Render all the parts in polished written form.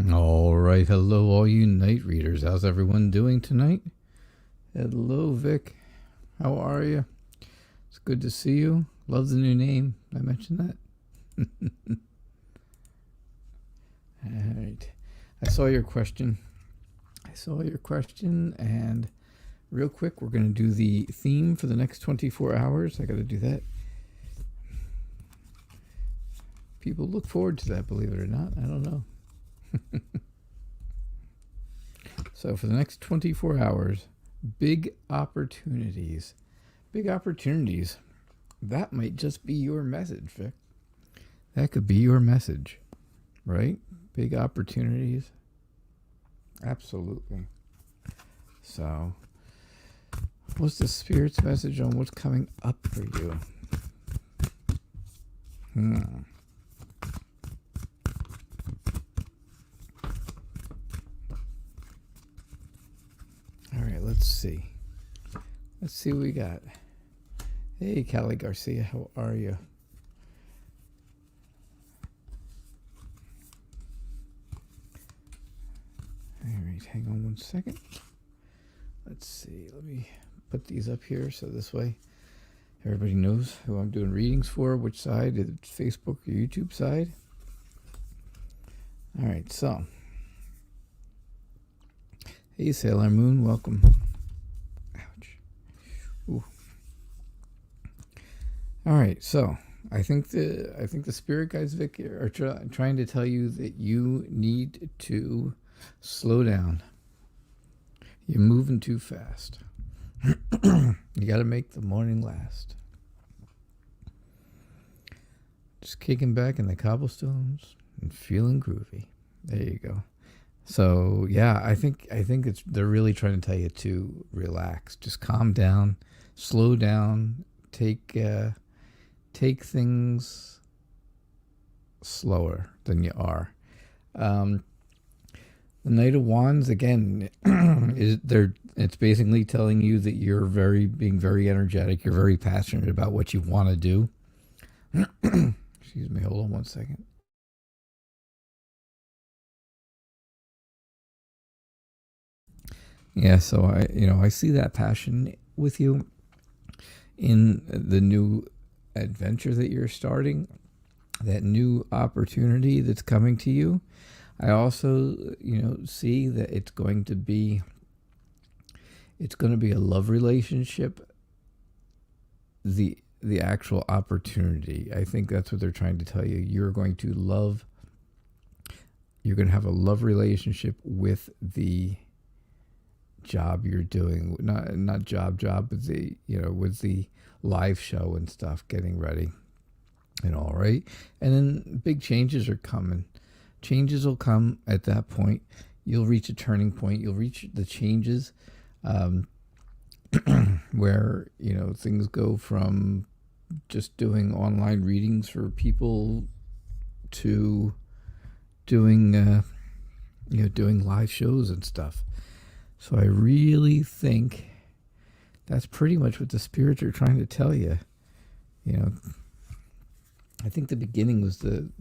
All right, hello, all you night readers. How's everyone doing tonight? Hello, Vic. How are you? It's good to see you. Love the new name. I mentioned that. All right. I saw your question. And real quick, we're going to do the theme for the next 24 hours. I got to do that. People look forward to that, believe it or not. I don't know. So for the next 24 hours, big opportunities. Big opportunities. That might just be your message, Vic. That could be your message, right? Big opportunities. Absolutely. So, what's the Spirit's message on what's coming up for you? All right, let's see. Let's see what we got. Hey, Callie Garcia, how are you? All right, hang on one second. Let's see. Let me put these up here so this way everybody knows who I'm doing readings for, which side, it's Facebook or YouTube side. All right, so. Hey, Sailor Moon, welcome. Ouch. Ooh. All right, so I think the spirit guides, Vic, are trying to tell you that you need to slow down. You're moving too fast. You got to make the morning last. Just kicking back in the cobblestones and feeling groovy. There you go. So yeah, I think they're really trying to tell you to relax, just calm down, slow down, take things slower than you are. The Knight of Wands again it's basically telling you that you're being very energetic, you're very passionate about what you want to do. Excuse me, hold on one second. Yeah, so I see that passion with you in the new adventure that you're starting, that new opportunity that's coming to you. I also, see that it's going to be a love relationship. The actual opportunity. I think that's what they're trying to tell you. You're going to have a love relationship with the job you're doing, not job, but with the live show and stuff, getting ready and all, right? And then big changes are coming. Changes will come at that point. You'll reach a turning point. You'll reach the changes where, things go from just doing online readings for people to doing live shows and stuff. So I really think that's pretty much what the spirits are trying to tell you. I think the beginning was the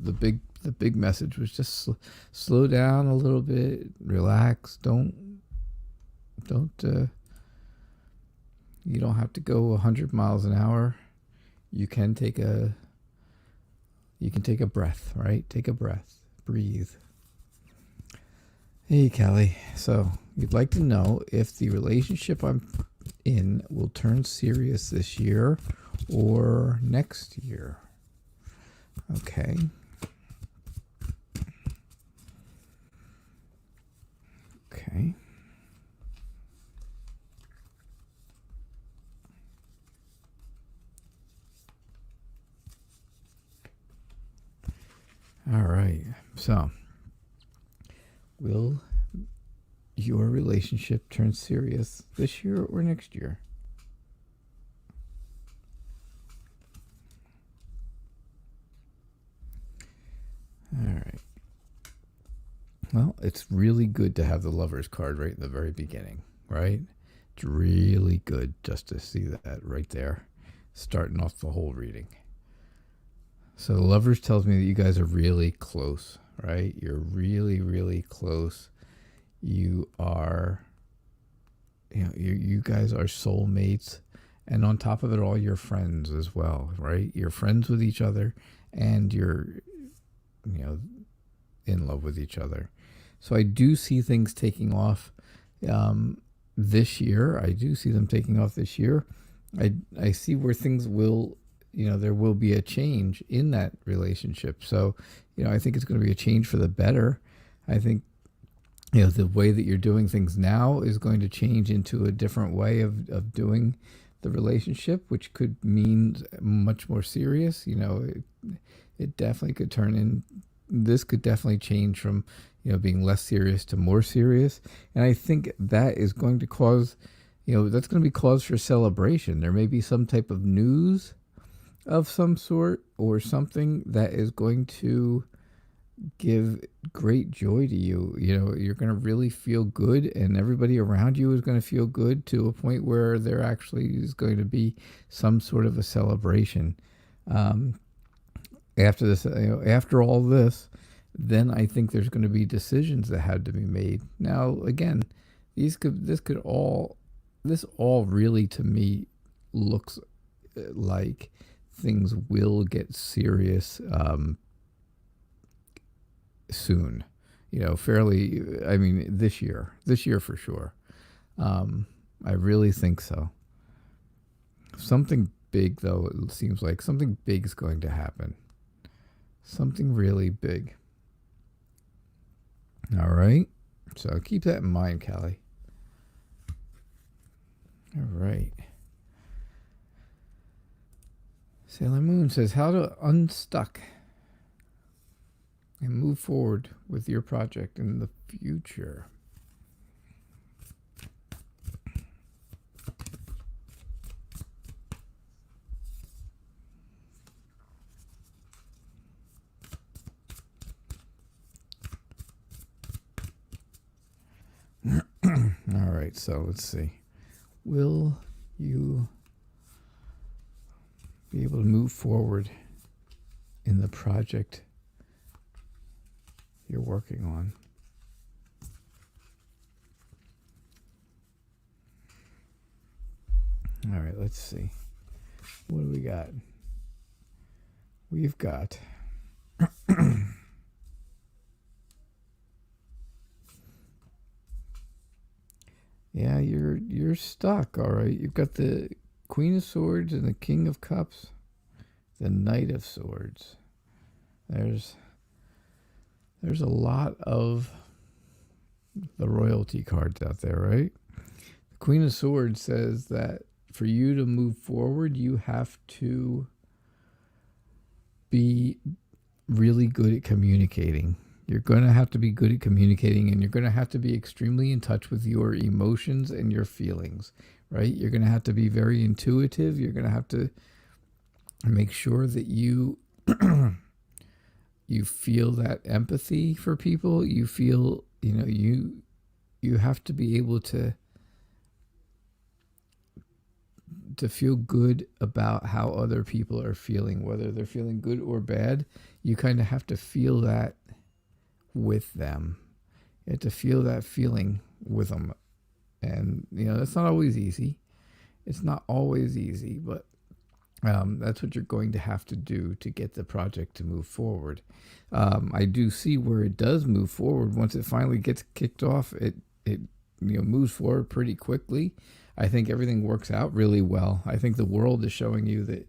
big message was just slow down a little bit, relax. Don't you don't have to go 100 miles an hour. You can take a breath, right? Take a breath, breathe. Hey, Callie. So you'd like to know if the relationship I'm in will turn serious this year or next year. Okay. Okay. All right. So, will your relationship turn serious this year or next year? All right. Well, it's really good to have the Lover's card right in the very beginning, right? It's really good just to see that right there, starting off the whole reading. So the lovers tells me that you guys are really close, right? You're really, really close. You are, you guys are soulmates. And on top of it all, you're friends as well, right? You're friends with each other and you're, you know, in love with each other. So I do see things taking off this year. I do see them taking off this year. I see where things will, there will be a change in that relationship. So, I think it's going to be a change for the better. I think, the way that you're doing things now is going to change into a different way of doing the relationship, which could mean much more serious. It definitely could turn in. This could definitely change from, being less serious to more serious. And I think that is going to cause, that's going to be cause for celebration. There may be some type of news of some sort or something that is going to give great joy to you. You're going to really feel good, and everybody around you is going to feel good to a point where there actually is going to be some sort of a celebration. After this, after all this, then I think there's going to be decisions that had to be made. Now, again, this all really to me looks like things will get serious soon. Fairly. I mean, this year for sure. I really think so. Something big, though. It seems like something big is going to happen. Something really big. All right. So keep that in mind, Callie. All right. Sailor Moon says, how to unstuck and move forward with your project in the future. All right, so let's see. Will you be able to move forward in the project you're working on? All right, let's see. What do we got? We've got yeah, you're stuck, all right. You've got the Queen of Swords and the King of Cups, the Knight of Swords. There's a lot of the royalty cards out there, right? The Queen of Swords says that for you to move forward, you have to be really good at communicating. You're going to have to be good at communicating, and you're going to have to be extremely in touch with your emotions and your feelings, right? You're going to have to be very intuitive. You're going to have to make sure that you you feel that empathy for people. You feel, you have to be able to feel good about how other people are feeling, whether they're feeling good or bad. You kind of have to feel that with them. You have to feel that feeling with them. And, that's not always easy. It's not always easy, but that's what you're going to have to do to get the project to move forward. I do see where it does move forward. Once it finally gets kicked off, it moves forward pretty quickly. I think everything works out really well. I think the world is showing you that,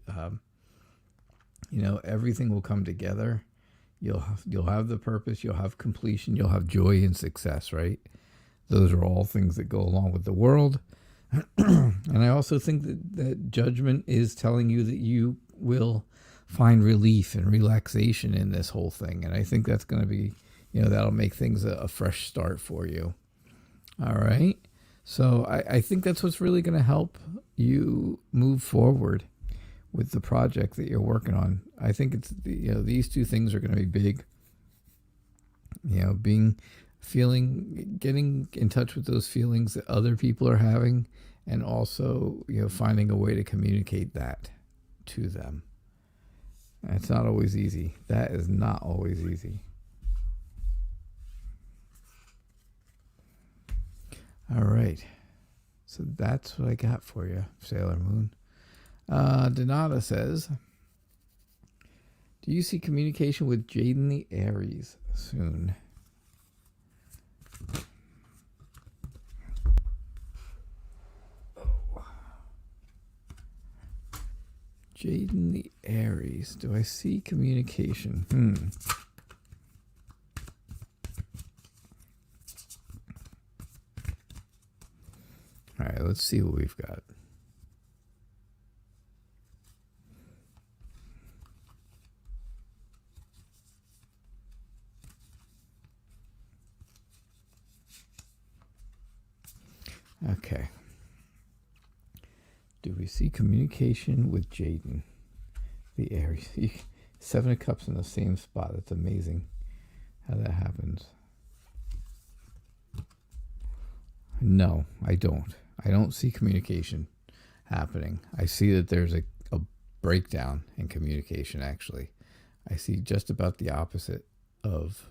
everything will come together. You'll have the purpose, you'll have completion, you'll have joy and success, right? Those are all things that go along with the world. And I also think that judgment is telling you that you will find relief and relaxation in this whole thing. And I think that's going to be, that'll make things a fresh start for you. All right. So I think that's what's really going to help you move forward with the project that you're working on. I think it's these two things are going to be big. Getting in touch with those feelings that other people are having, and also finding a way to communicate that to them. It's not always easy. That is not always easy. All right. So that's what I got for you, Sailor Moon. Donata says, do you see communication with Jaden the Aries soon? Jaden the Aries. Do I see communication? All right, let's see what we've got. Okay. Do we see communication with Jaden, the Aries? 7 of Cups in the same spot. That's amazing how that happens. No, I don't. I don't see communication happening. I see that there's a breakdown in communication, actually. I see just about the opposite of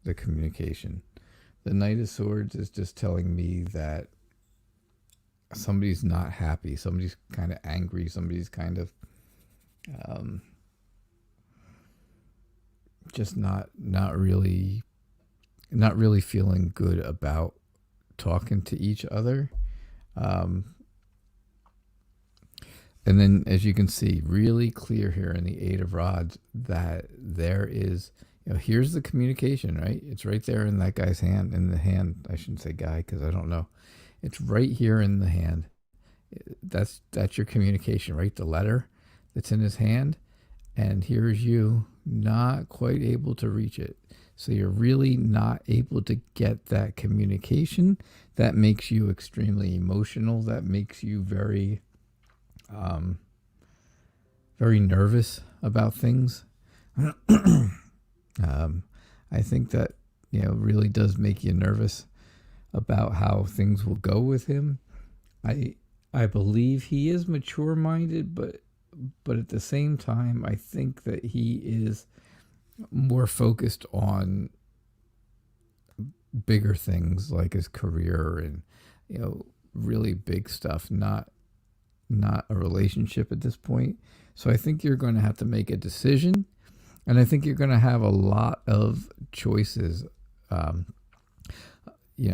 the communication. The Knight of Swords is just telling me that somebody's not happy. Somebody's kind of angry. Somebody's kind of just not really feeling good about talking to each other. And then, as you can see, really clear here in the 8 of Rods that there is, here's the communication, right? It's right there in that guy's hand, in the hand. I shouldn't say guy because I don't know. It's right here in the hand. That's your communication, right? The letter that's in his hand. And here's you not quite able to reach it. So you're really not able to get that communication. That makes you extremely emotional. That makes you very, very nervous about things. I think that, really does make you nervous about how things will go with him. I believe he is mature-minded, but at the same time, I think that he is more focused on bigger things like his career and, really big stuff, not a relationship at this point. So I think you're going to have to make a decision, and I think you're going to have a lot of choices.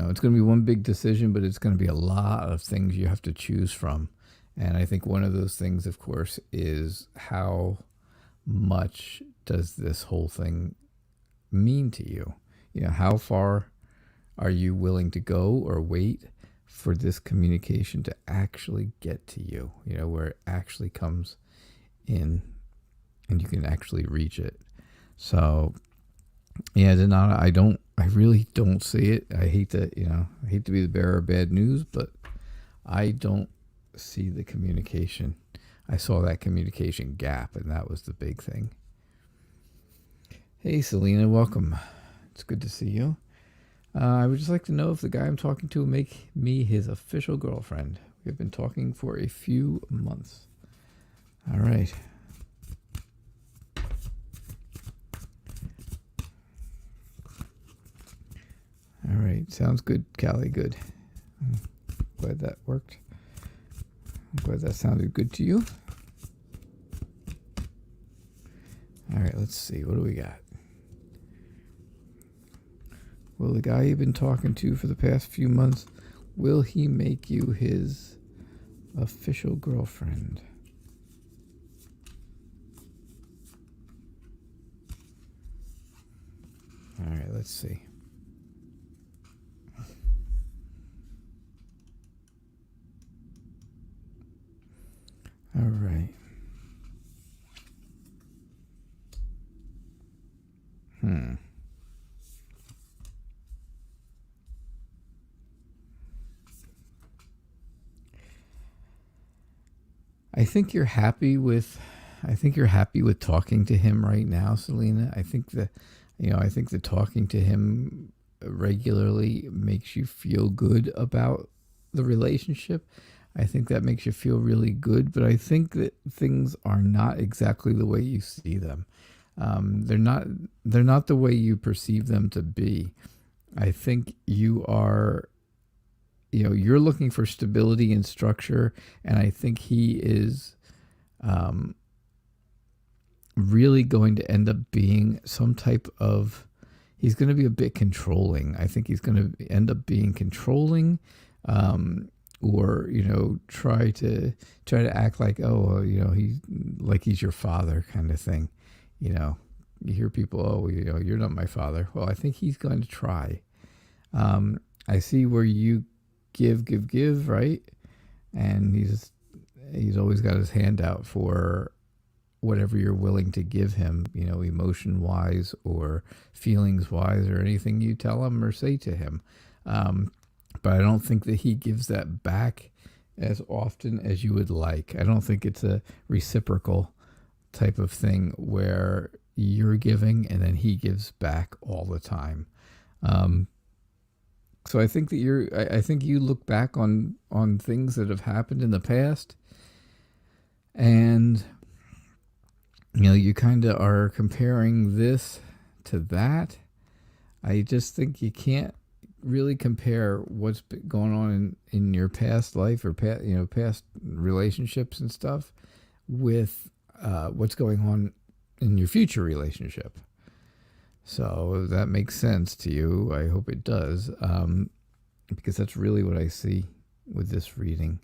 It's going to be one big decision, but it's going to be a lot of things you have to choose from. And I think one of those things, of course, is how much does this whole thing mean to you? How far are you willing to go or wait for this communication to actually get to you? Where it actually comes in and you can actually reach it. So, yeah, Donata, I really don't see it. I hate to be the bearer of bad news, but I don't see the communication. I saw that communication gap, and that was the big thing. Hey, Selena, welcome. It's good to see you. I would just like to know if the guy I'm talking to will make me his official girlfriend. We've been talking for a few months. All right. All right. Sounds good, Callie. Good. I'm glad that worked. I'm glad that sounded good to you. All right. Let's see. What do we got? Will the guy you've been talking to for the past few months, will he make you his official girlfriend? All right, let's see. All right. I think you're happy with talking to him right now, Selena. I think that talking to him regularly makes you feel good about the relationship. I think that makes you feel really good, but I think that things are not exactly the way you see them. They're not. They're not the way you perceive them to be. I think you are. You're looking for stability and structure, and I think he is really going to end up being some type of. He's going to be a bit controlling. I think he's going to end up being controlling. Or try to act like, he's your father kind of thing. You hear people, you're not my father. Well, I think he's going to try. I see where you give, right? And he's always got his hand out for whatever you're willing to give him, emotion wise or feelings wise, or anything you tell him or say to him. But I don't think that he gives that back as often as you would like. I don't think it's a reciprocal type of thing where you're giving and then he gives back all the time. So I think that I think you look back on things that have happened in the past, and you kind of are comparing this to that. I just think you can't really compare what's been going on in your past life or past relationships and stuff with what's going on in your future relationship. So if that makes sense to you, I hope it does, because that's really what I see with this reading.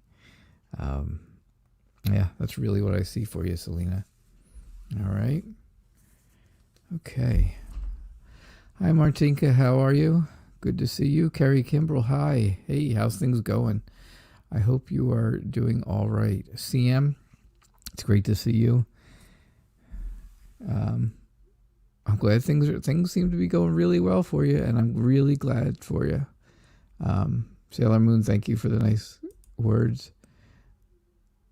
That's really what I see for you, Selena. All right. Okay. Hi, Martinka. How are you? Good to see you. Carrie Kimbrell, hi. Hey, how's things going? I hope you are doing all right. CM, it's great to see you. I'm glad things seem to be going really well for you, and I'm really glad for you. Sailor Moon, thank you for the nice words.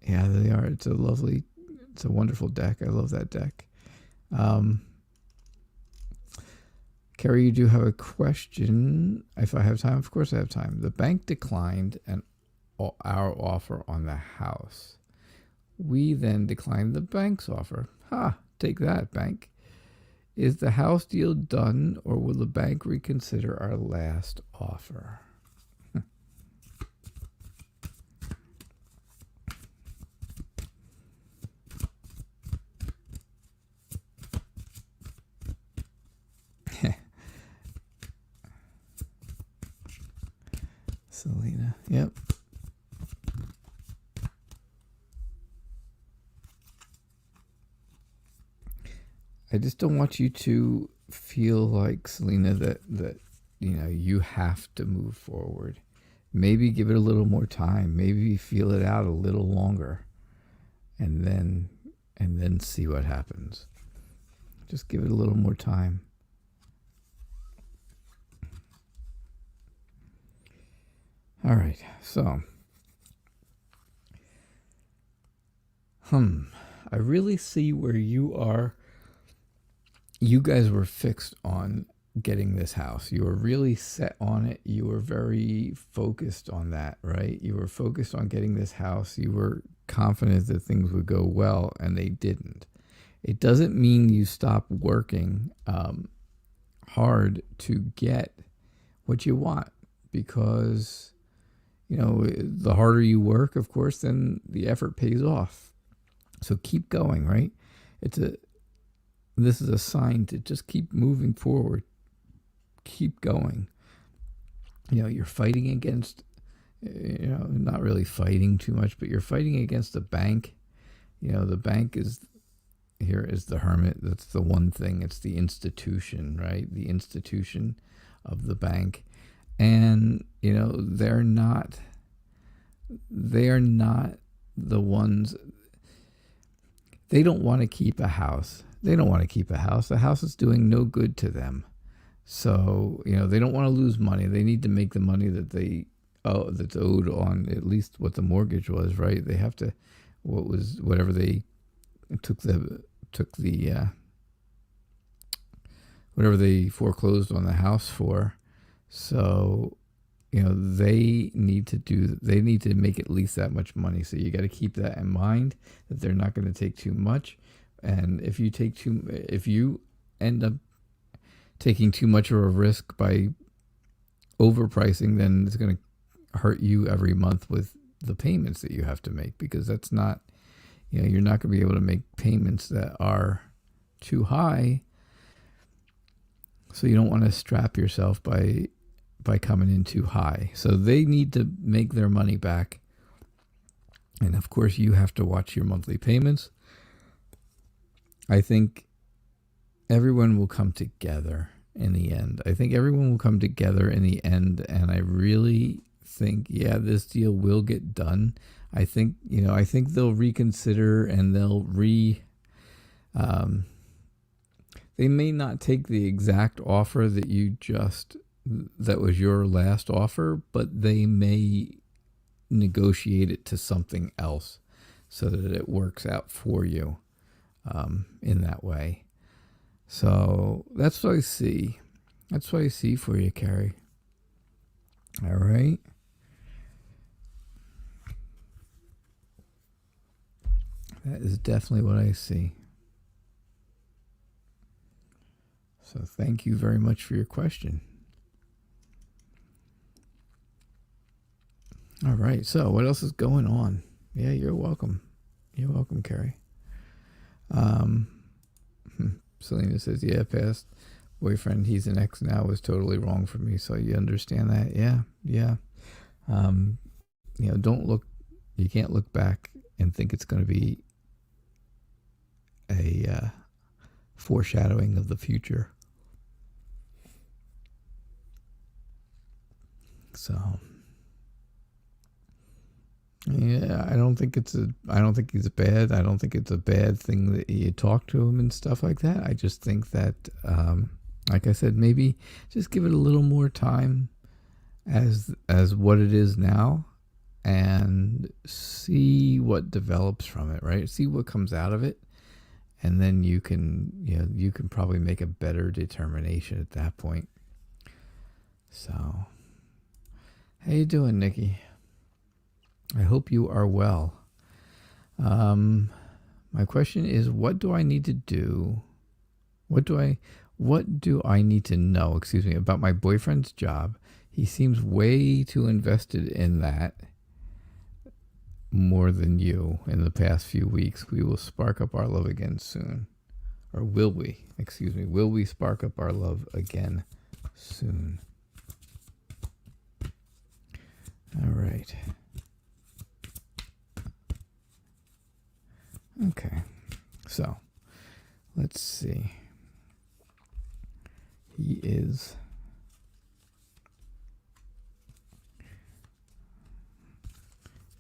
Yeah, they are. It's a wonderful deck. I love that deck. Carrie, you do have a question. If I have time, of course I have time. The bank declined our offer on the house. We then declined the bank's offer. Take that, bank. Is the house deal done, or will the bank reconsider our last offer? Selena, yep. I just don't want you to feel like, Selena, that you have to move forward. Maybe give it a little more time. Maybe feel it out a little longer, and then see what happens. Just give it a little more time. All right, so I really see where you are. You guys were fixed on getting this house. You were really set on it. You were very focused on that, right? You were focused on getting this house. You were confident that things would go well, and they didn't. It doesn't mean you stop working hard to get what you want, because the harder you work, of course, then the effort pays off. So keep going, right? This is a sign to just keep moving forward. Keep going. You're fighting against, not really fighting too much, but you're fighting against the bank. The bank is the hermit. That's the one thing. It's the institution, right? The institution of the bank. And, they're not the ones. They don't want to keep a house. The house is doing no good to them. So, they don't want to lose money. They need to make the money that's owed on at least what the mortgage was, right? They have to, whatever they whatever they foreclosed on the house for. So they need to make at least that much money. So you got to keep that in mind, that they're not going to take too much. And if you end up taking too much of a risk by overpricing, then it's going to hurt you every month with the payments that you have to make, because that's not, you're not going to be able to make payments that are too high. So you don't want to strap yourself by coming in too high. So they need to make their money back. And of course you have to watch your monthly payments. I think everyone will come together in the end. And I really think, this deal will get done. I think they'll reconsider, and they may not take the exact offer that was your last offer, but they may negotiate it to something else so that it works out for you in that way. So that's what I see. That's what I see for you, Carrie. All right. That is definitely what I see. So thank you very much for your question. All right. So what else is going on? Yeah, you're welcome. You're welcome, Carrie. Selena says, past boyfriend, he's an ex now, was totally wrong for me. So you understand that? Yeah. You can't look back and think it's going to be a foreshadowing of the future. So, I don't think he's bad. I don't think it's a bad thing that you talk to him and stuff like that. I just think that, like I said, maybe just give it a little more time as what it is now, and see what develops from it, right? See what comes out of it. And then you can probably make a better determination at that point. So, how you doing, Nikki? I hope you are well. My question is, what do I need to do? What do I need to know, about my boyfriend's job? He seems way too invested in that, more than you in the past few weeks. We will spark up our love again soon. Or will we? Will we spark up our love again soon? All right. Okay. So, let's see.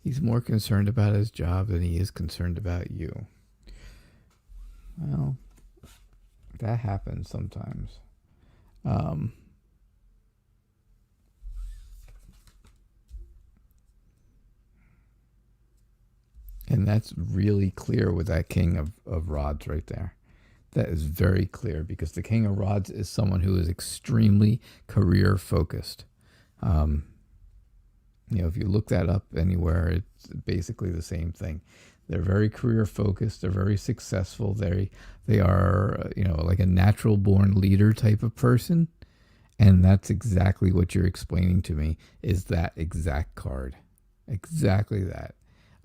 He's more concerned about his job than he is concerned about you. Well, that happens sometimes. And that's really clear with that King of Rods right there. That is very clear, because the King of Rods is someone who is extremely career focused. If you look that up anywhere, it's basically the same thing. They're very career focused. They're very successful. They are, like a natural born leader type of person. And that's exactly what you're explaining to me, is that exact card. Exactly that.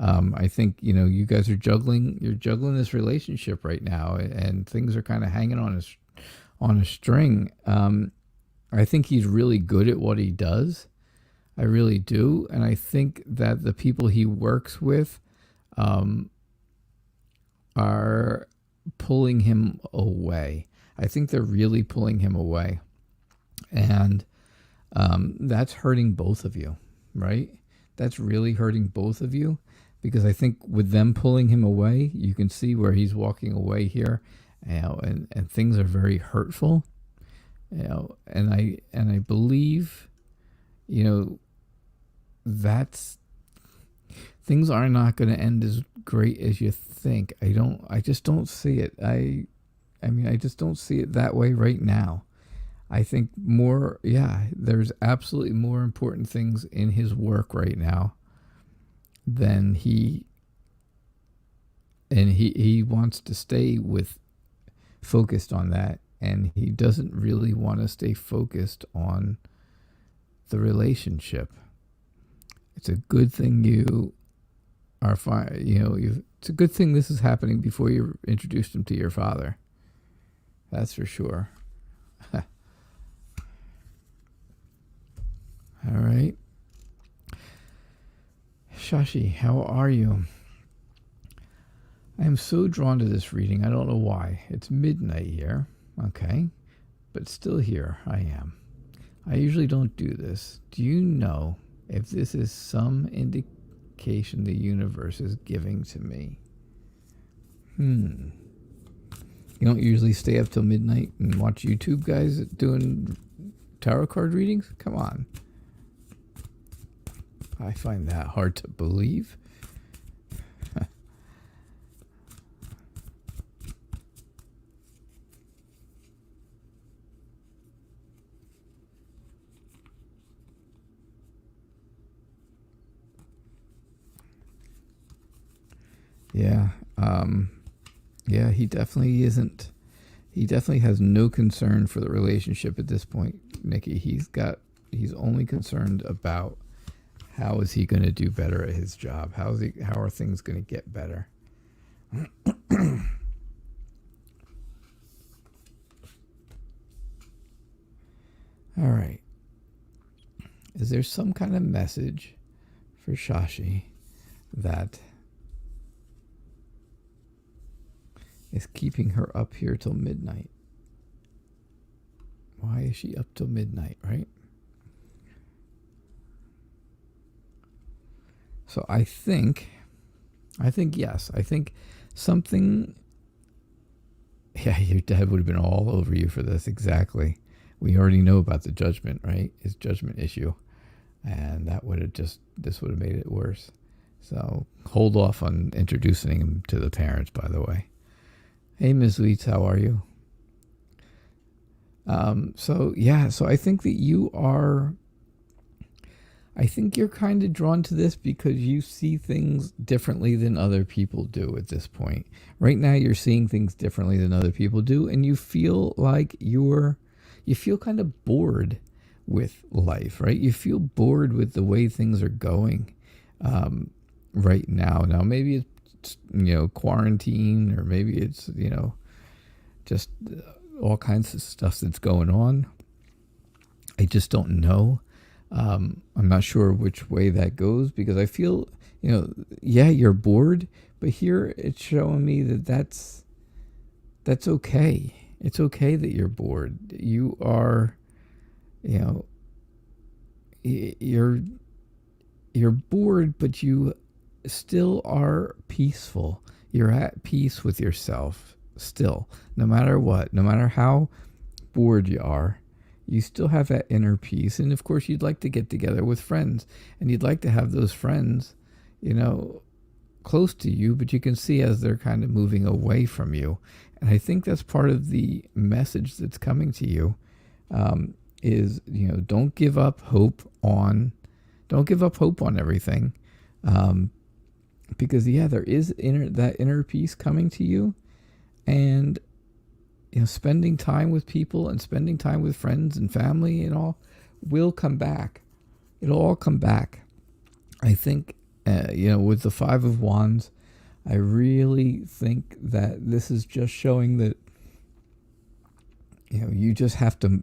I think, you guys are juggling this relationship right now, and things are kind of hanging on a string. I think he's really good at what he does. I really do. And I think that the people he works with are pulling him away. I think they're really pulling him away. And that's hurting both of you, right? That's really hurting both of you, because I think with them pulling him away, you can see where he's walking away here, and things are very hurtful. And I believe, that's, things are not going to end as great as you think. I just don't see it. I just don't see it that way right now. I think more, yeah, there's absolutely more important things in his work right now than he wants to stay with focused on that, and he doesn't really want to stay focused on the relationship. It's a good thing you are fine. It's a good thing this is happening before you introduced him to your father. That's for sure. All right. Shashi, how are you? I am so drawn to this reading. I don't know why. It's midnight here. Okay. But still here I am. I usually don't do this. Do you know if this is some indication the universe is giving to me? You don't usually stay up till midnight and watch YouTube guys doing tarot card readings? Come on. I find that hard to believe. Yeah. Yeah, he definitely isn't. He definitely has no concern for the relationship at this point, Nikki. He's only concerned about how is he going to do better at his job? How are things going to get better? All right. Is there some kind of message for Shashi that is keeping her up here till midnight? Why is she up till midnight, right? So I think yes. I think something... Yeah, your dad would have been all over you for this, exactly. We already know about the judgment, right? His judgment issue. And this would have made it worse. So hold off on introducing him to the parents, by the way. Hey, Ms. Leitz, how are you? So I think that I think you're kind of drawn to this because you see things differently than other people do at this point. Right now, you're seeing things differently than other people do, and you feel like you feel kind of bored with life, right? You feel bored with the way things are going right now. Now, maybe it's, quarantine, or maybe it's, just all kinds of stuff that's going on. I just don't know. I'm not sure which way that goes, because I feel, you're bored, but here it's showing me that's okay. It's okay that you're bored. You are, you're bored, but you still are peaceful. You're at peace with yourself still, no matter what, no matter how bored you are. You still have that inner peace. And of course, you'd like to get together with friends, and you'd like to have those friends, close to you, but you can see as they're kind of moving away from you. And I think that's part of the message that's coming to you, is, don't give up hope on everything. Because there is that inner peace coming to you, and spending time with people and spending time with friends and family and all will come back. It'll all come back. I think, with the Five of Wands, I really think that this is just showing that, you just have to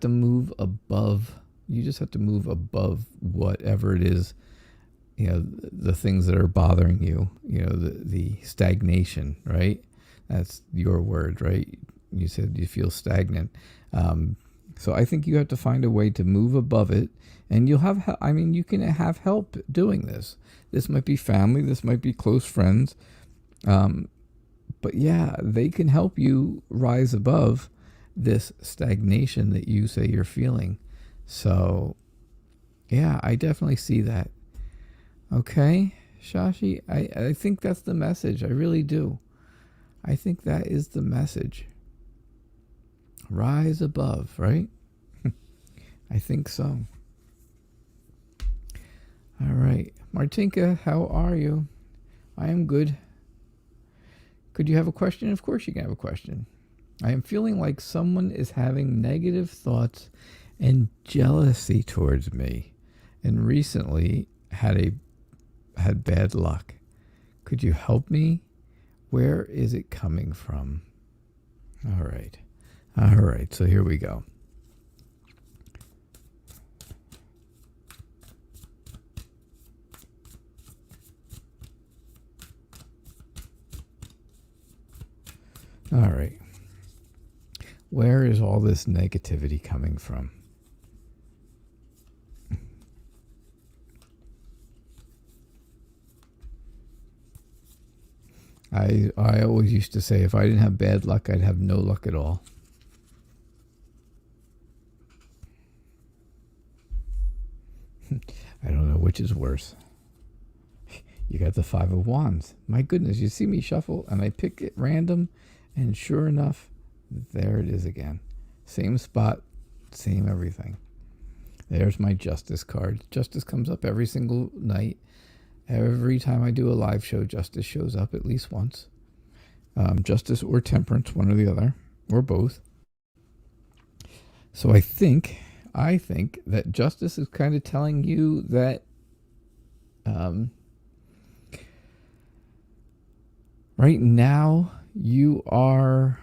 move above. You just have to move above whatever it is, the things that are bothering you, the stagnation, right? That's your word, right? You said you feel stagnant. So I think you have to find a way to move above it, and you'll have, you can have help doing this. This might be family, this might be close friends. But they can help you rise above this stagnation that you say you're feeling. So, I definitely see that. Okay, Shashi, I think that's the message. I really do. I think that is the message. Rise above, right? I think so. All right. Martinka, how are you? I am good. Could you have a question? Of course you can have a question. I am feeling like someone is having negative thoughts and jealousy towards me, and recently had bad luck. Could you help me? Where is it coming from? All right. All right. So here we go. All right. Where is all this negativity coming from? I always used to say if I didn't have bad luck, I'd have no luck at all. I don't know which is worse. You got the Five of Wands. My goodness, you see me shuffle and I pick it random, and sure enough, there it is again. Same spot, same everything. There's my Justice card. Justice comes up every single night. Every time I do a live show, Justice shows up at least once. Justice or Temperance, one or the other, or both. So I think that Justice is kind of telling you that right now you're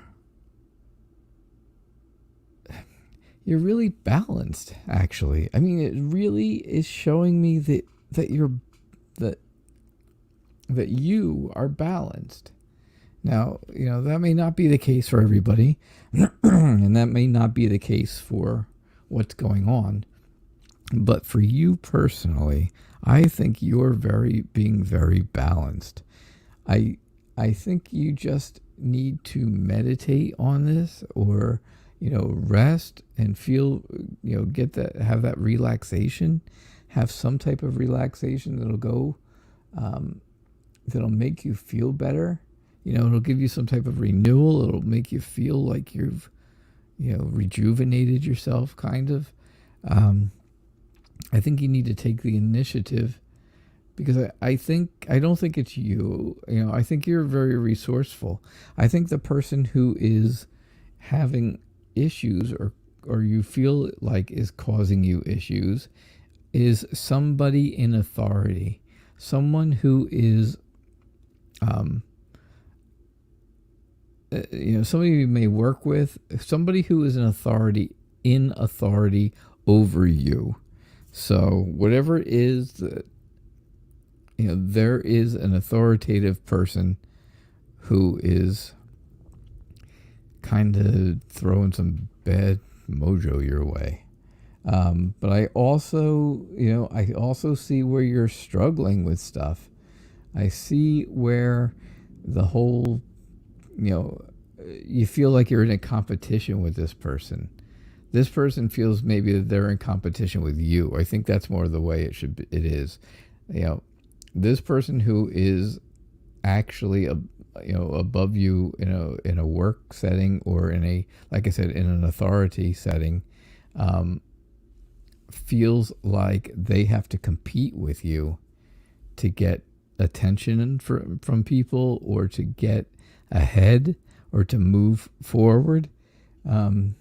really balanced, actually. I mean, it really is showing me that you are balanced. Now, that may not be the case for everybody, and that may not be the case for what's going on. But for you personally, I think you're being very balanced. I think you just need to meditate on this, or rest and feel, have that relaxation, have some type of relaxation that'll make you feel better. It'll give you some type of renewal. It'll make you feel like you've, rejuvenated yourself, kind of. I think you need to take the initiative, because I don't think it's you. I think you're very resourceful. I think the person who is having issues, or you feel like is causing you issues, is somebody in authority, someone who is somebody you may work with, somebody who is in authority over you. So whatever it is that, there is an authoritative person who is kind of throwing some bad mojo your way. But I also see where you're struggling with stuff. I see where the whole, you feel like you're in a competition with this person. This person feels maybe that they're in competition with you. I think that's more the way it is. This person who is actually above you in a work setting, or in a, like I said, in an authority setting, feels like they have to compete with you to get attention from people, or to get ahead, or to move forward. And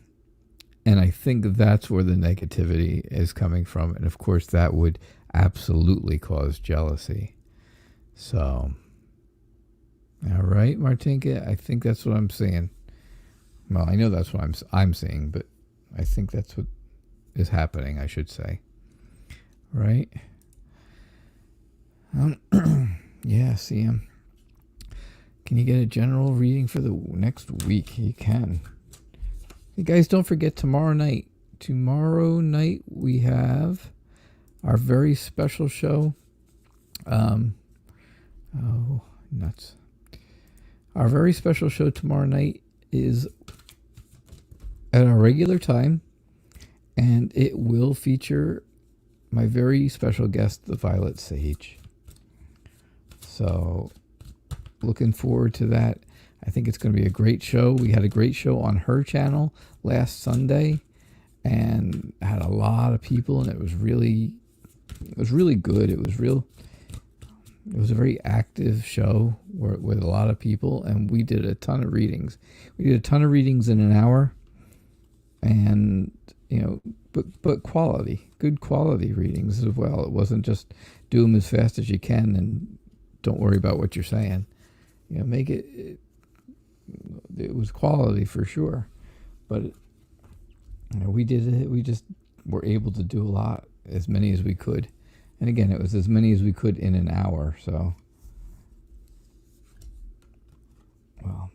I think that's where the negativity is coming from. And of course, that would absolutely cause jealousy. So, all right, Martinka, I think that's what I'm seeing. Well, I know that's what I'm seeing, but I think that's what is happening, I should say. Right? Yeah, CM. Can you get a general reading for the next week? You can. Hey guys, don't forget tomorrow night. Tomorrow night we have our very special show. Oh, nuts. Our very special show tomorrow night is at our regular time, and it will feature my very special guest, the Violet Sage. So, looking forward to that. I think it's going to be a great show. We had a great show on her channel last Sunday, and had a lot of people, and it was really good. It was a very active show with a lot of people, and we did a ton of readings. We did a ton of readings in an hour, and but good quality readings as well. It wasn't just do them as fast as you can and don't worry about what you're saying. Make it. It was quality for sure, but we did it. We just were able to do a lot, as many as we could, and again, it was as many as we could in an hour. So, well,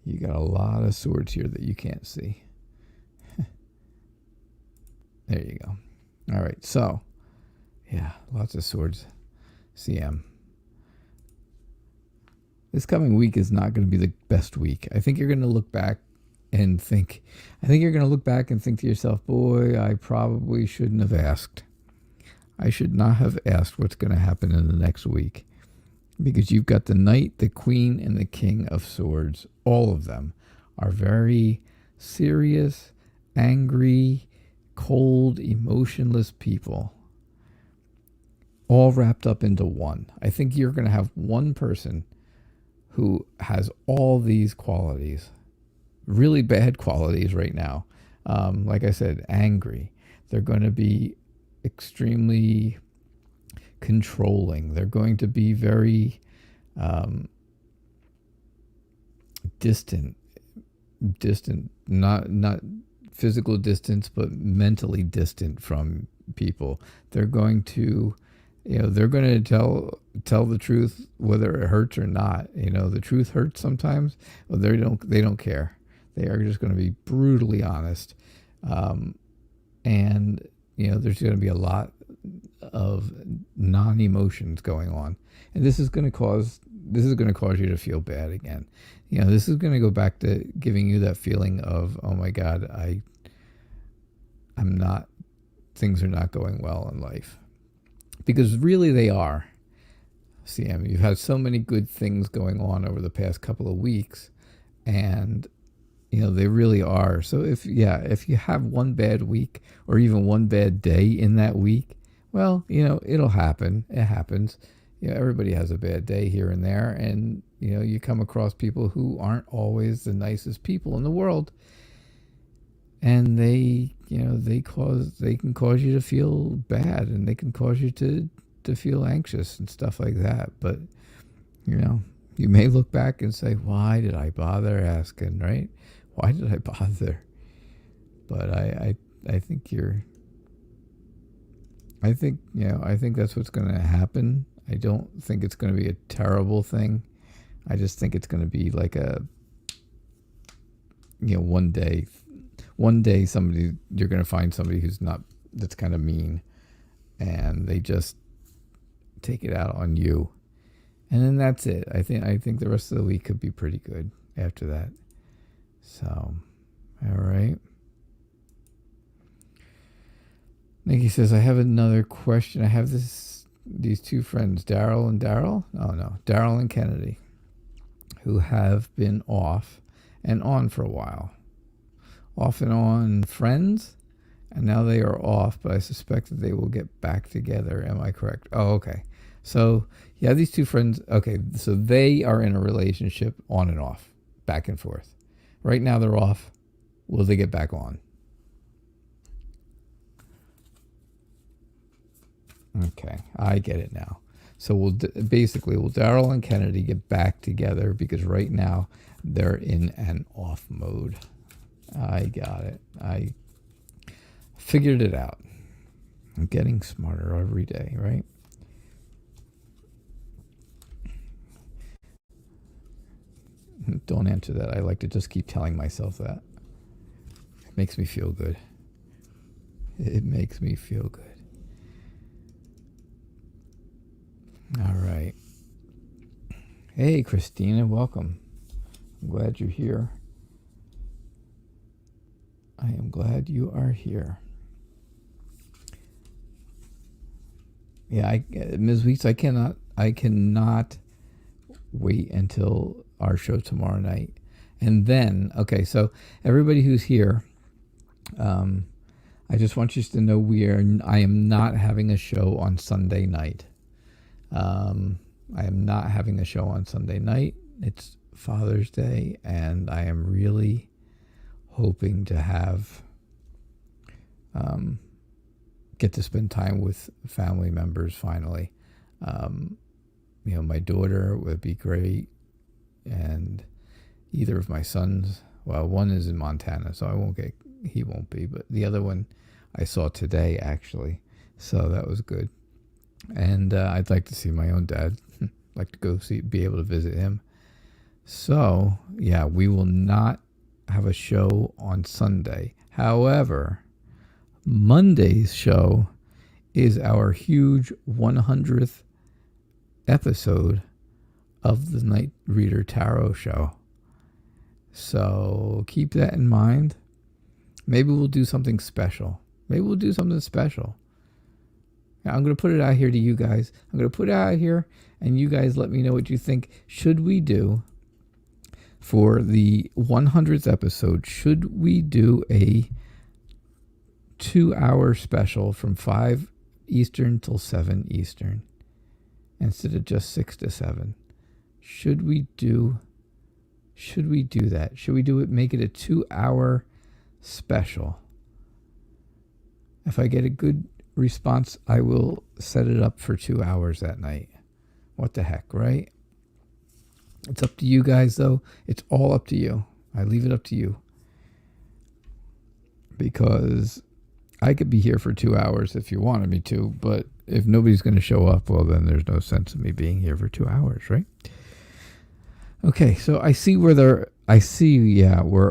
you got a lot of swords here that you can't see. There you go. All right, so yeah, lots of swords. CM. This coming week is not going to be the best week. I think you're going to look back and think to yourself, boy, I probably shouldn't have asked. I should not have asked what's going to happen in the next week. Because you've got the Knight, the Queen, and the King of Swords. All of them are very serious, angry, cold, emotionless people. All wrapped up into one. I think you're going to have one person who has all these qualities, really bad qualities right now. Like I said, angry. They're going to be extremely controlling. They're going to be very distant, not physical distance, but mentally distant from people. They're going to tell the truth whether it hurts or not. The truth hurts sometimes. Well, they don't care. They are just going to be brutally honest. And there's going to be a lot of non-emotions going on, and this is going to cause you to feel bad again. This is going to go back to giving you that feeling of, oh my God, things are not going well in life. Because really they are. CM, you've had so many good things going on over the past couple of weeks, and they really are. So if you have one bad week or even one bad day in that week, well, it'll happen. It happens. Everybody has a bad day here and there, and you come across people who aren't always the nicest people in the world, and they can cause you to feel bad, and they can cause you to feel anxious and stuff like that. But you may look back and say, why did I bother asking, right? Why did I bother? But I think I think that's what's going to happen. I don't think it's going to be a terrible thing. I just think it's going to be like a one day you're going to find somebody that's kind of mean, and they just take it out on you, and then that's it. I think the rest of the week could be pretty good after that. So, all right. Nikki says, I have another question. I have these two friends, Daryl and Kennedy, who have been off and on for a while. Off and on friends, and now they are off, but I suspect that they will get back together. Am I correct? Oh, okay. So, yeah, these two friends, okay, so they are in a relationship on and off, back and forth. Right now they're off. Will they get back on? Okay, I get it now. So will Daryl and Kennedy get back together because right now they're in an off mode. I got it. I figured it out. I'm getting smarter every day, right? Don't answer that. I like to just keep telling myself that. It makes me feel good. It makes me feel good. All right. Hey, Christina, welcome. I'm glad you're here. I am glad you are here. Yeah, Ms. Weeks, I cannot wait until our show tomorrow night. And then, okay, so everybody who's here, I just want you to know I am not having a show on Sunday night. I am not having a show on Sunday night. It's Father's Day, and I am really hoping to have get to spend time with family members finally. My daughter would be great, and either of my sons. Well, one is in Montana, so he won't be, but the other one I saw today actually, so that was good. And I'd like to see my own dad. Like to be able to visit him. So yeah, we will not have a show on Sunday. However, Monday's show is our huge 100th episode of the Night Reader Tarot show. So keep that in mind. Maybe we'll do something special. I'm going to put it out here to you guys. I'm going to put it out here, and you guys let me know what you think. Should we do, for the 100th episode, should we do a 2-hour special from 5 Eastern till 7 Eastern instead of just 6 to 7? Should we do that? Should we make it a 2-hour special? If I get a good response, I will set it up for 2 hours that night. What the heck, right? It's up to you guys, though. It's all up to you. I leave it up to you. Because I could be here for 2 hours if you wanted me to, but if nobody's going to show up, well, then there's no sense of me being here for 2 hours, right? Okay, so I see we're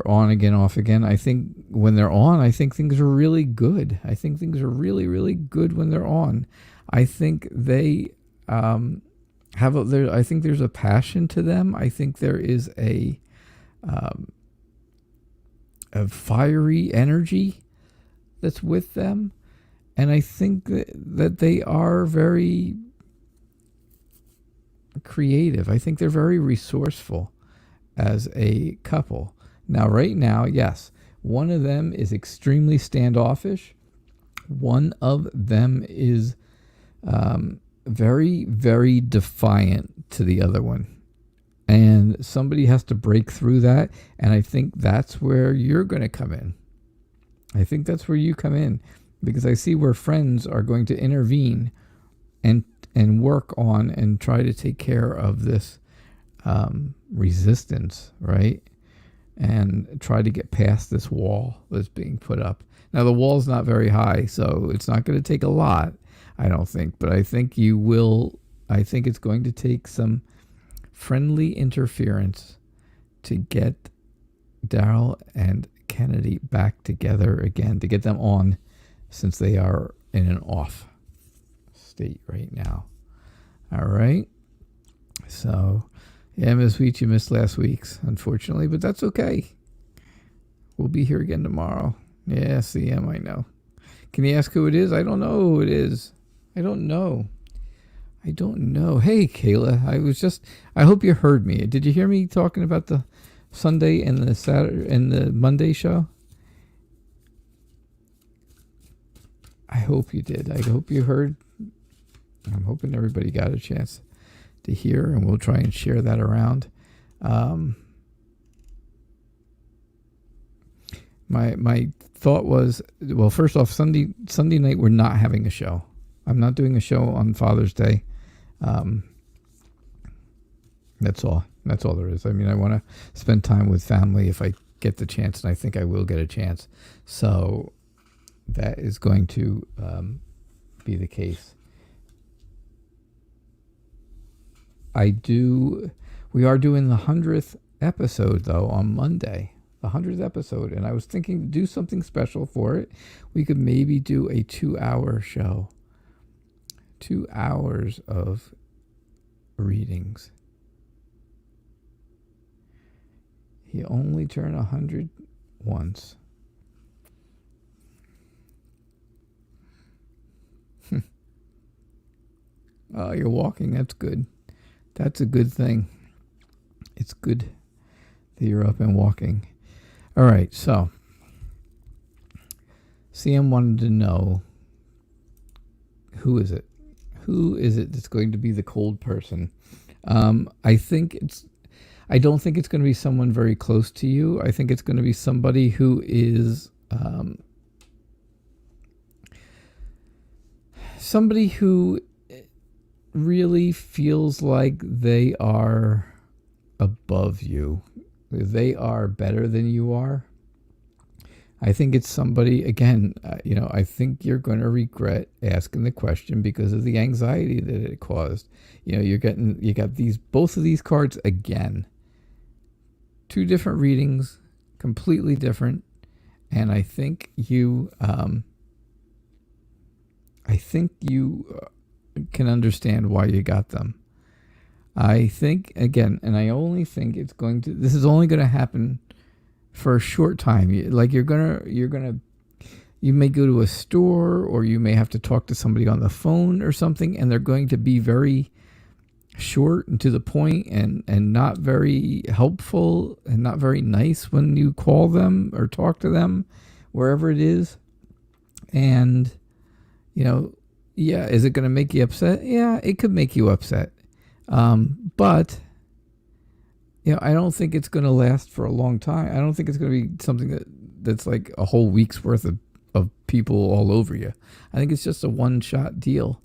on again, off again. I think when they're on, I think things are really good. I think things are really, really good when they're on. I think they I think there's a passion to them. I think there is a fiery energy that's with them. And I think that they are very creative. I think they're very resourceful as a couple. Now, right now, yes, one of them is extremely standoffish. One of them is very, very defiant to the other one. And somebody has to break through that. And I think that's where you're going to come in. I think that's where you come in. Because I see where friends are going to intervene and work on and try to take care of this resistance, right? And try to get past this wall that's being put up. Now, the wall's not very high, so it's not going to take a lot, I don't think. But I think you will. I think it's going to take some friendly interference to get Daryl and Kennedy back together again, to get them on, since they are in an off state right now. All right. So, yeah, Miss Wheat, you missed last week's, unfortunately, but that's okay. We'll be here again tomorrow. Yeah, CM, I know. Can you ask who it is? I don't know who it is. I don't know. Hey, Kayla, I hope you heard me. Did you hear me talking about the Sunday and the Saturday and the Monday show? I hope you did. I hope you heard. I'm hoping everybody got a chance to hear, and we'll try and share that around. My thought was, well, first off, Sunday night we're not having a show. I'm not doing a show on Father's Day. That's all. That's all there is. I mean, I want to spend time with family if I get the chance, and I think I will get a chance. So that is going to be the case. We are doing the 100th episode, though, on Monday. The 100th episode. And I was thinking to do something special for it. We could maybe do a 2-hour show. 2 hours of readings. He only turned 100 once. Oh, you're walking. That's good. That's a good thing. It's good that you're up and walking. All right, so CM wanted to know, who is it? Who is it that's going to be the cold person? I don't think it's going to be someone very close to you. I think it's going to be somebody who is somebody who really feels like they are above you. They are better than you are. I think it's somebody, again, I think you're going to regret asking the question because of the anxiety that it caused. You got both of these cards again. 2 different readings, completely different. And I think you can understand why you got them. I think, again, and I only think this is only going to happen for a short time. Like you may go to a store, or you may have to talk to somebody on the phone or something, and they're going to be very short and to the point and not very helpful and not very nice when you call them or talk to them, wherever it is. And, is it going to make you upset? Yeah, it could make you upset. But I don't think it's going to last for a long time. I don't think it's going to be something that's like a whole week's worth of people all over you. I think it's just a one-shot deal.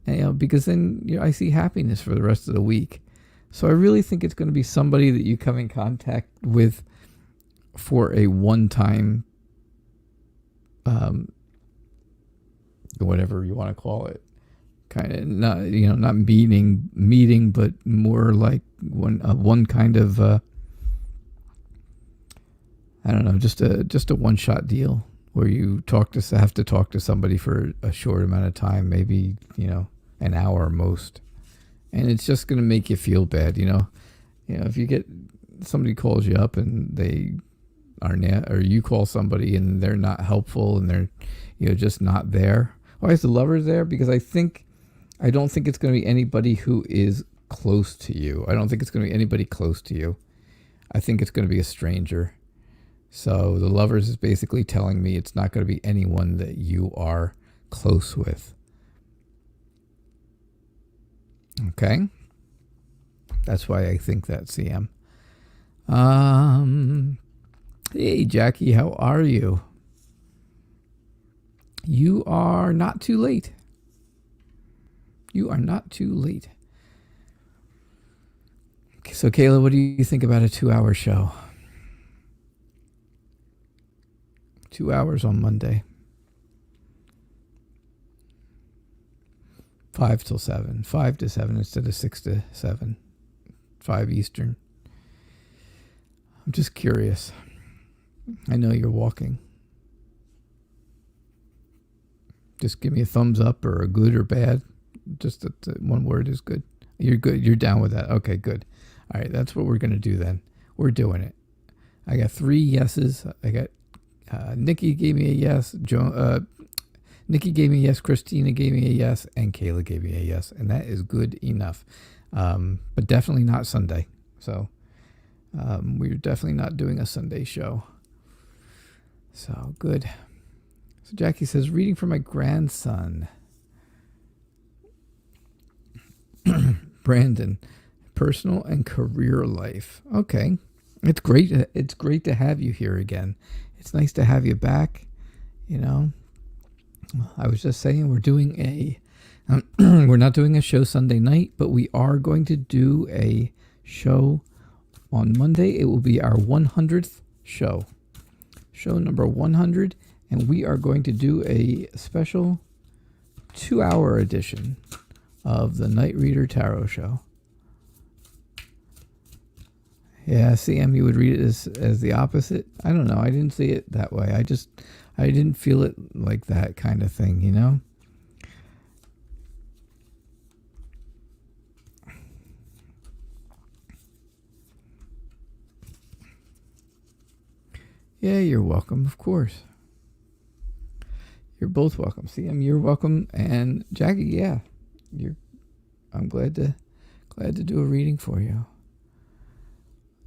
And, because then I see happiness for the rest of the week. So I really think it's going to be somebody that you come in contact with for a one-time, whatever you want to call it, kind of not meeting, but more like one kind of I don't know, just a one-shot deal where you have to talk to somebody for a short amount of time, maybe an hour most, and it's just going to make you feel bad. If you get somebody calls you up and they are or you call somebody and they're not helpful and they're just not there. Why is the Lovers there? Because I don't think it's going to be anybody who is close to you. I don't think it's going to be anybody close to you. I think it's going to be a stranger. So the Lovers is basically telling me it's not going to be anyone that you are close with. Okay? That's why I think that, CM. Hey, Jacky, how are you? You are not too late. You are not too late. So, Kayla, what do you think about a 2-hour show? 2 hours on Monday. 5 till 7. 5 to 7 instead of 6 to 7. 5 Eastern. I'm just curious. I know you're walking. Just give me a thumbs up or a good or bad. Just that one word is good. You're good. You're down with that. Okay, good. All right, that's what we're going to do then. We're doing it. I got 3 yeses. I got Nikki gave me a yes. Nikki gave me a yes. Christina gave me a yes. And Kayla gave me a yes. And that is good enough. But definitely not Sunday. So we're definitely not doing a Sunday show. So good. So Jacky says, reading for my grandson. Brandon, personal and career life. Okay. It's great. It's great to have you here again. It's nice to have you back. I was just saying we're doing we're not doing a show Sunday night, but we are going to do a show on Monday. It will be our 100th show. Show number 100. And we are going to do a special 2-hour edition of the Night Reader Tarot Show. Yeah, CM, you would read it as the opposite. I don't know. I didn't see it that way. I didn't feel it like that kind of thing, Yeah, you're welcome, of course. You're both welcome. CM, you're welcome. And Jacky, yeah. I'm glad to do a reading for you.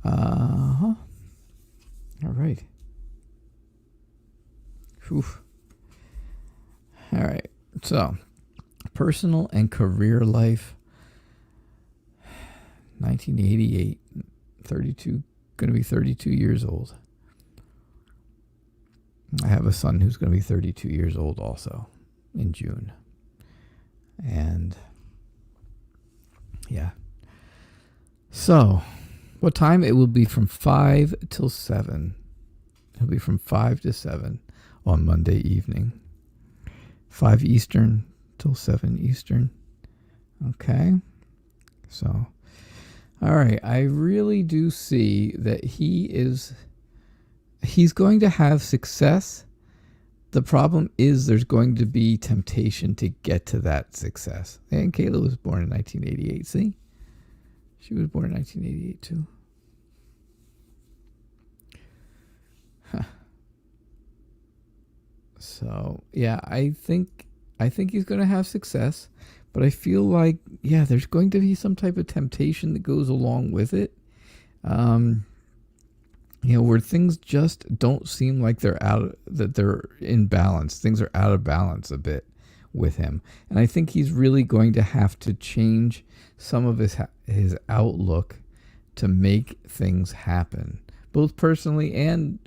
Uh-huh. All right. Whew. All right. So, personal and career life. 1988. 32. Going to be 32 years old. I have a son who's going to be 32 years old also in June. And yeah. So, what time? It will be from 5 till 7. It'll be from 5 to 7 on Monday evening. 5 Eastern till 7 Eastern. Okay. So, all right. I really do see that he's going to have success. The problem is there's going to be temptation to get to that success. And Kayla was born in 1988. See? She was born in 1988 too. Huh. So, yeah, I think he's going to have success, but I feel like, yeah, there's going to be some type of temptation that goes along with it. Where things just don't seem like they're in balance. Things are out of balance a bit with him. And I think he's really going to have to change some of his outlook to make things happen, both personally and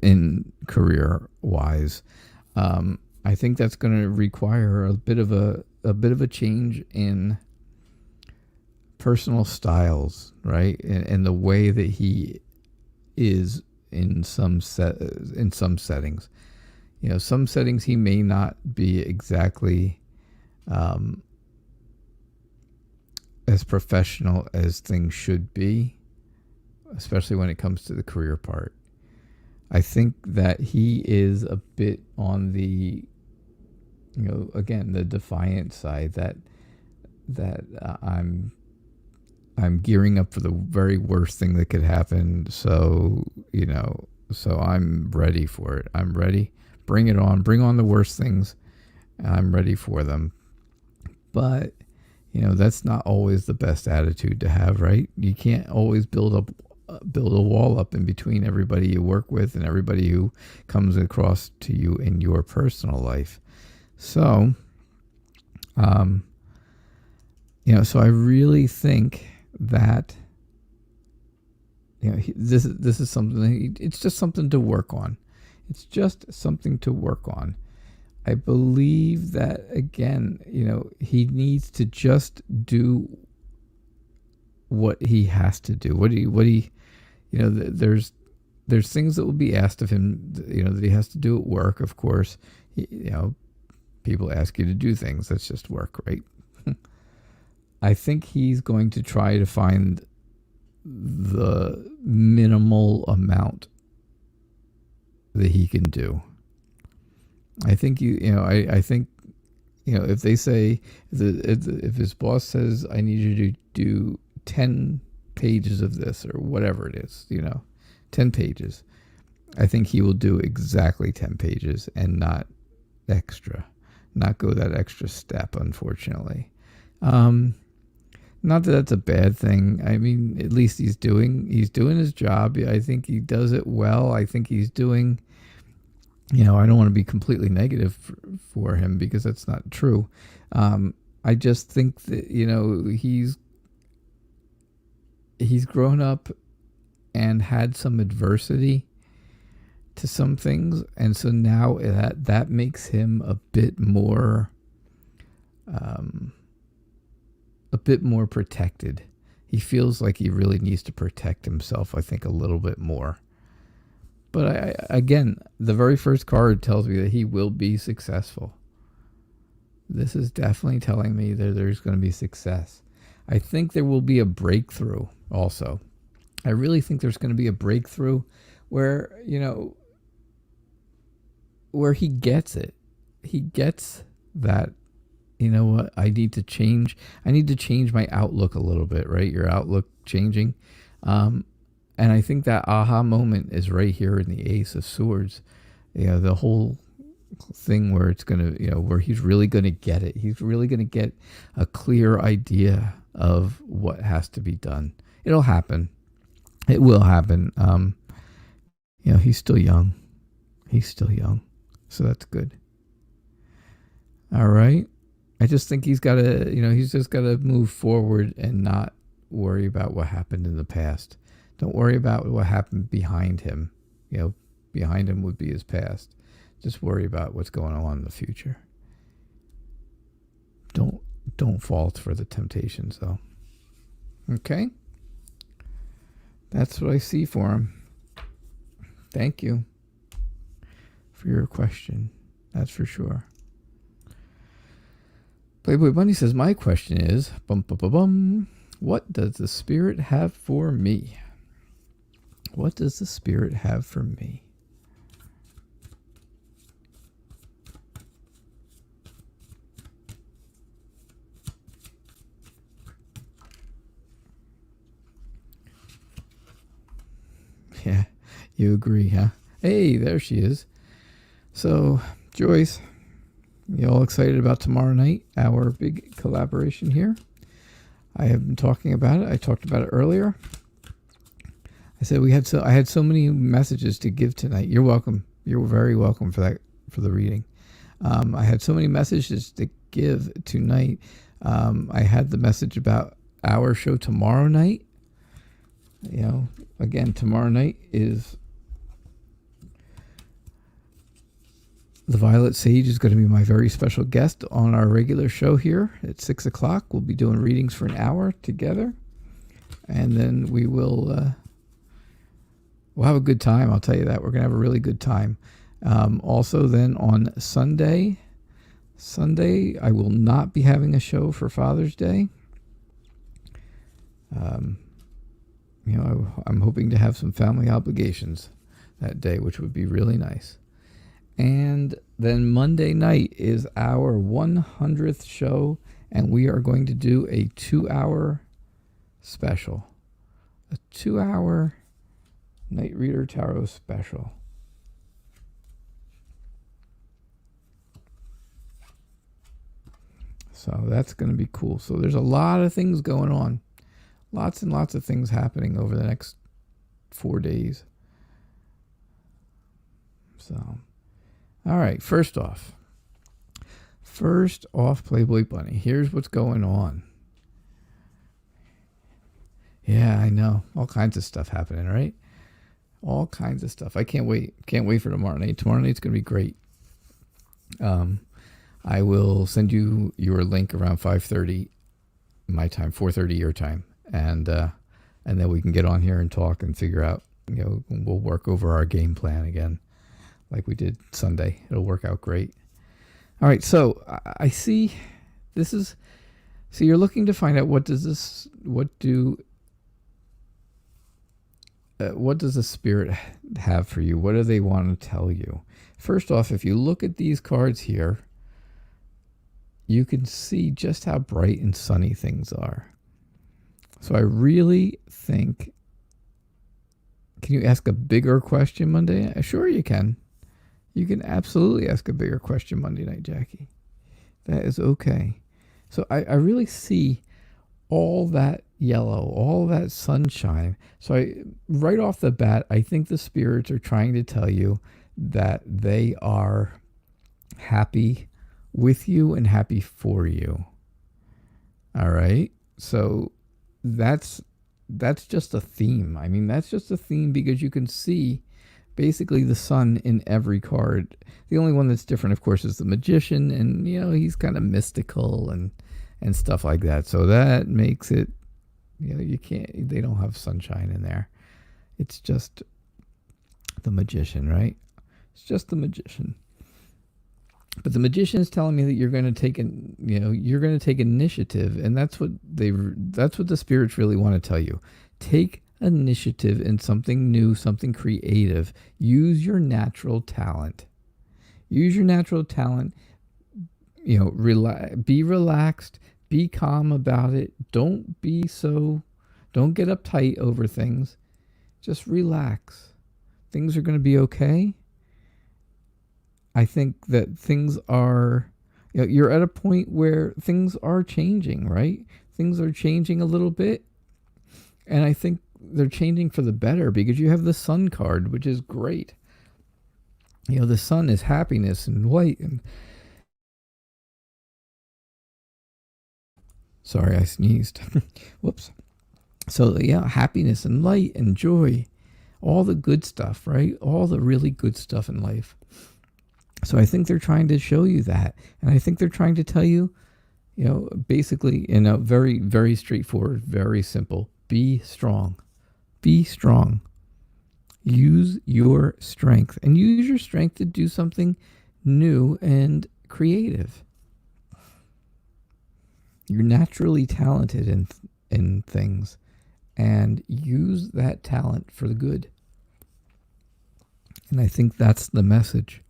in career-wise. I think that's going to require a bit of a change in personal styles, right? And the way that he is in some settings. Some settings he may not be exactly as professional as things should be, especially when it comes to the career part. I think that he is a bit on the, again, the defiant side, that I'm gearing up for the very worst thing that could happen. So, so I'm ready for it. I'm ready. Bring it on. Bring on the worst things. I'm ready for them. But, that's not always the best attitude to have, right? You can't always build a wall up in between everybody you work with and everybody who comes across to you in your personal life. So, so I really think that this is something. It's just something to work on. It's just something to work on. I believe that, again, he needs to just do what he has to do. There's things that will be asked of him, that he has to do at work. Of course, people ask you to do things. That's just work, right? I think he's going to try to find the minimal amount that he can do. I think I think if they say if his boss says I need you to do 10 pages of this or whatever it is, 10 pages, I think he will do exactly 10 pages and not go that extra step, unfortunately. Not that that's a bad thing. I mean, at least he's doing his job. I think he does it well. I think he's doing, I don't want to be completely negative for him because that's not true. I just think that, he's grown up and had some adversity to some things. And so now that makes him a bit more protected. He feels like he really needs to protect himself, I think, a little bit more. But again, the very first card tells me that he will be successful. This is definitely telling me that there's going to be success. I think there will be a breakthrough also. I really think there's going to be a breakthrough where, where he gets it. He gets that, what, I need to change my outlook a little bit, right? Your outlook changing. And I think that aha moment is right here in the Ace of Swords. The whole thing where it's going to, where he's really going to get it. He's really going to get a clear idea of what has to be done. It'll happen. It will happen. He's still young. He's still young. So that's good. All right. I just think he's just got to move forward and not worry about what happened in the past. Don't worry about what happened behind him. Behind him would be his past. Just worry about what's going on in the future. Don't fall for the temptations, though. Okay? That's what I see for him. Thank you for your question. That's for sure. Playboy Bunny says, my question is, what does the Spirit have for me? What does the Spirit have for me? Yeah, you agree, huh? Hey, there she is. So, Joyce, you all excited about tomorrow night, our big collaboration here? I have been talking about it. I talked about it earlier. I said I had so many messages to give tonight. You're welcome. You're very welcome for the reading. I had so many messages to give tonight. I had the message about our show tomorrow night. Again, tomorrow night is the Violet Sage is going to be my very special guest on our regular show here at 6 o'clock. We'll be doing readings for an hour together. And then we'll have a good time. I'll tell you that. We're going to have a really good time. Also then on Sunday, I will not be having a show for Father's Day. I'm hoping to have some family obligations that day, which would be really nice. And then Monday night is our 100th show, and we are going to do a 2-hour special. A 2-hour Night Reader Tarot special. So that's going to be cool. So there's a lot of things going on. Lots and lots of things happening over the next 4 days. So, all right. First off, Playboy Bunny. Here's what's going on. Yeah, I know. All kinds of stuff happening, right? All kinds of stuff. I can't wait. Can't wait for tomorrow night. Tomorrow night's going to be great. I will send you your link around 5:30 my time, 4:30 your time. And then we can get on here and talk and figure out, we'll work over our game plan again like we did Sunday. It'll work out great. All right, so I see so you're looking to find out what does the Spirit have for you? What do they want to tell you? First off, if you look at these cards here, you can see just how bright and sunny things are. So I really think, can you ask a bigger question Monday? Sure you can. You can absolutely ask a bigger question Monday night, Jacky. That is okay. So I really see all that yellow, all that sunshine. So right off the bat, I think the spirits are trying to tell you that they are happy with you and happy for you. All right. So that's just a theme. I mean, that's just a theme because you can see basically the sun in every card. The only one that's different, of course, is the Magician, and he's kind of mystical and stuff like that. So that makes it, they don't have sunshine in there. It's just the Magician, right? It's just the Magician. But the Magician is telling me that you're going to take initiative, and that's what the spirits really want to tell you. Take initiative in something new, something creative. Use your natural talent. Use your natural talent. Be relaxed. Be calm about it. Don't get uptight over things. Just relax. Things are going to be okay. I think that things are, you're at a point where things are changing, right? Things are changing a little bit. And I think they're changing for the better because you have the sun card, which is great. You know, the sun is happiness and light. And sorry, I sneezed. Whoops. So yeah, happiness and light and joy, all the good stuff, right? All the really good stuff in life. So I think they're trying to show you that, and I think they're trying to tell you, you know, basically in a very, very straightforward, very simple: be strong. Be strong. Use your strength, and use your strength to do something new and creative. You're naturally talented in things, and use that talent for the good. And I think that's the message.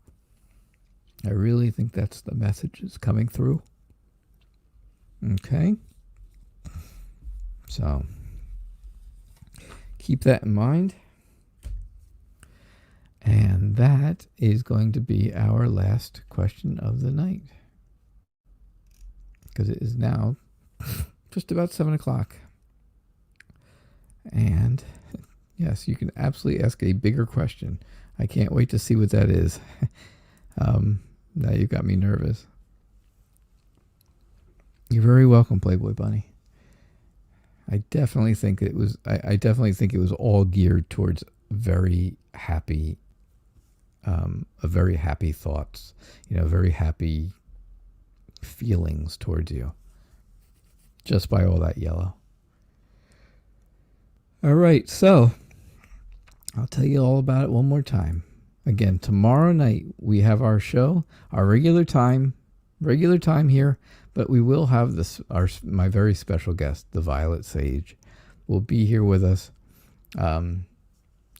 I really think that's the message that's coming through. Okay? So, keep that in mind. And that is going to be our last question of the night. Because it is now just about 7 o'clock. And yes, you can absolutely ask a bigger question. I can't wait to see what that is. Now you got me nervous. You're very welcome, Playboy Bunny. I definitely think it was. I definitely think it was all geared towards very happy, a very happy thoughts. You know, very happy feelings towards you. Just by all that yellow. All right, so I'll tell you all about it one more time. Again, tomorrow night we have our show, our regular time here, but we will have my very special guest, the Violet Sage, will be here with us,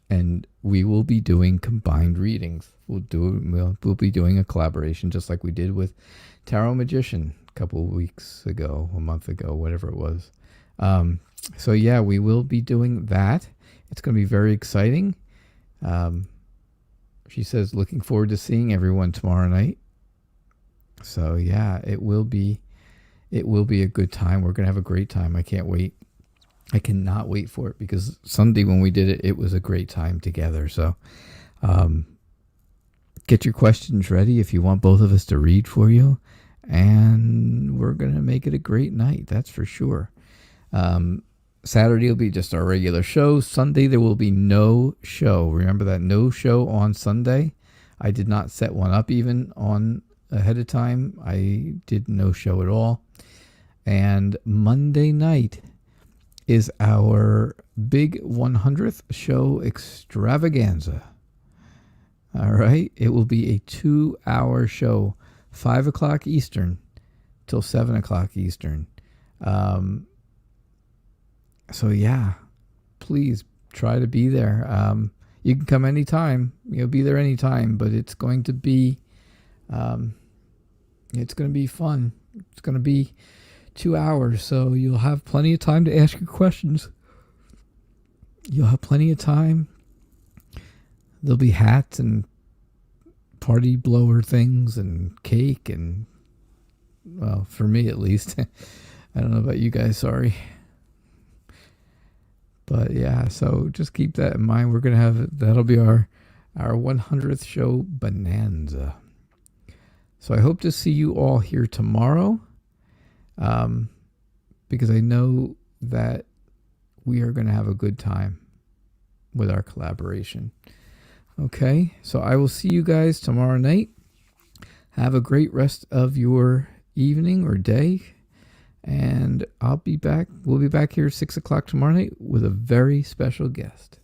and we will be doing combined readings. We'll be doing a collaboration just like we did with Tarot Magician a couple of weeks ago, a month ago, whatever it was. So yeah, we will be doing that. It's going to be very exciting. She says, looking forward to seeing everyone tomorrow night. So yeah, it will be a good time. We're going to have a great time. I can't wait. I cannot wait for it because Sunday when we did it, it was a great time together. So, get your questions ready if you want both of us to read for you, and we're going to make it a great night. That's for sure. Saturday will be just our regular show. Sunday, there will be no show. Remember that, no show on Sunday. I did not set one up even on ahead of time. I did no show at all. And Monday night is our big 100th show extravaganza. All right. It will be a 2-hour show, 5 o'clock Eastern till 7 o'clock Eastern. So yeah, please try to be there. You can come anytime, be there anytime, but it's going to be fun. It's going to be 2 hours. So you'll have plenty of time to ask your questions. You'll have plenty of time. There'll be hats and party blower things and cake and, well, for me at least. I don't know about you guys, sorry. But yeah, so just keep that in mind. We're going to have, that'll be our 100th show bonanza. So I hope to see you all here tomorrow, because I know that we are going to have a good time with our collaboration. Okay, so I will see you guys tomorrow night. Have a great rest of your evening or day. And I'll be back. We'll be back here 6 o'clock tomorrow night with a very special guest.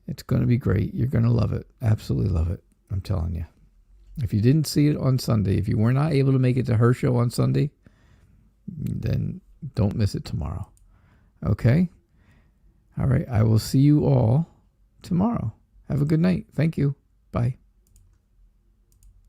It's going to be great. You're going to love it. Absolutely love it. I'm telling you. If you didn't see it on Sunday, if you were not able to make it to her show on Sunday, then don't miss it tomorrow. Okay? All right. I will see you all tomorrow. Have a good night. Thank you. Bye.